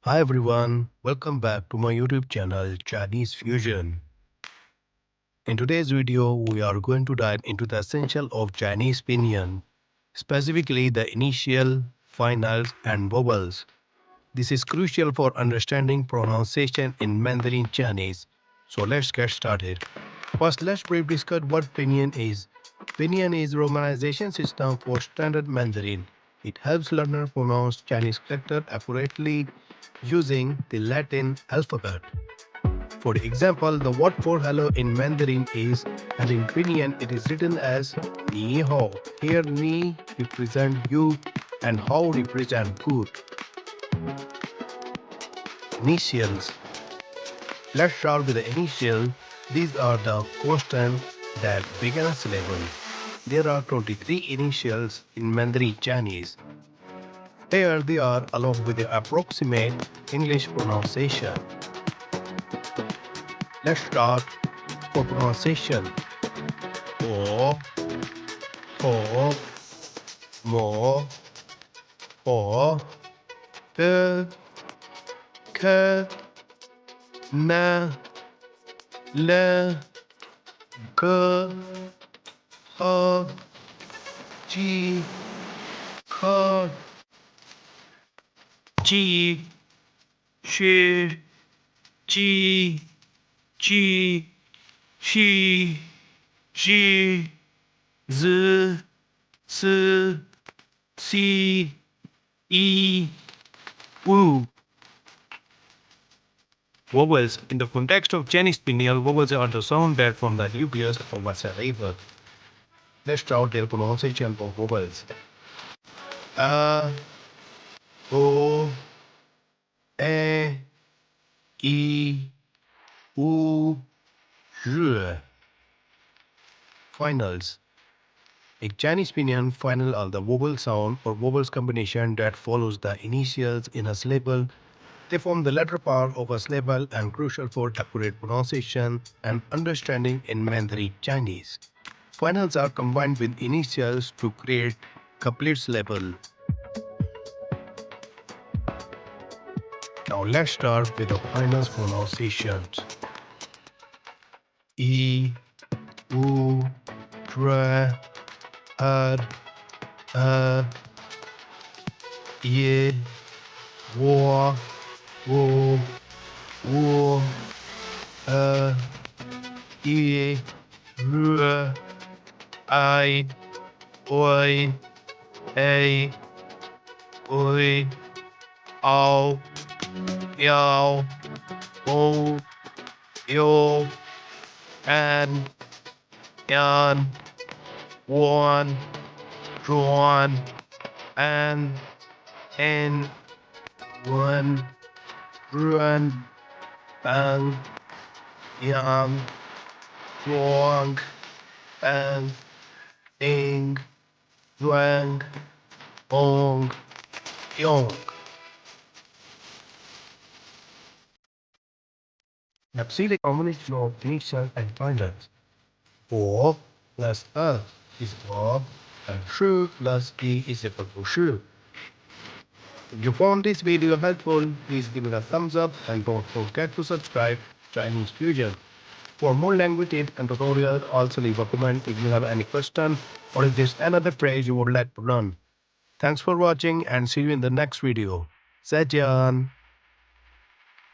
Hi everyone, welcome back to my YouTube channel Chinese Fusion. In today's video, we are going to dive into the essential of Chinese Pinyin, specifically the initial, finals and vowels. This is crucial for understanding pronunciation in Mandarin Chinese. So let's get started. First, let's briefly discuss what Pinyin is. Pinyin is a romanization system for standard Mandarin. It helps learners pronounce Chinese characters accurately using the Latin alphabet. For example, the word for hello in Mandarin is, and in Pinyin it is written as Ni Hao. Here Ni represent you and Hao represent good. Initials. Let's start with the initial. These are the consonants that begin a syllable. There are 23 initials in Mandarin Chinese. Here they are along with the approximate English pronunciation. Let's start for pronunciation. O, O, Mo, O, P, K, N, L, G, H, G, K, G, Sh, G, G, Xi, Xi, Z, S, C, E, Wu. Vowels. In the context of Chinese Pinyin, vowels are the sound that from the nucleus of a syllable. Let's start their pronunciation of vowels. A, O, E, I, U, R. Finals. In Chinese Pinyin, final are the vowel sound or vowels combination that follows the initials in a syllable. They form the latter part of a syllable and crucial for accurate pronunciation and understanding in Mandarin Chinese. Finals are combined with initials to create complete syllable. Now let's start with the finals pronunciations. E, U, Dra, Ad, Ye, Wo, Wo, Wo, I, R, I, Oi, A, Oi, Ao, Yao, O, Yo, An, Yan, Wan, Zhuan, An, En, Wen, Ruan, Bang, Yang, Zhuang, Bang, Ding, Zhuang, Ong, Yong. Now see the combination of initial and finals. 我 plus a is 我 and 是 plus e is equal to 是. If you found this video helpful, please give it a thumbs up and don't forget to subscribe Chinese Fusion. For more language tips and tutorials, also leave a comment if you have any question or if there's another phrase you would like to learn. Thanks for watching and see you in the next video. 再见.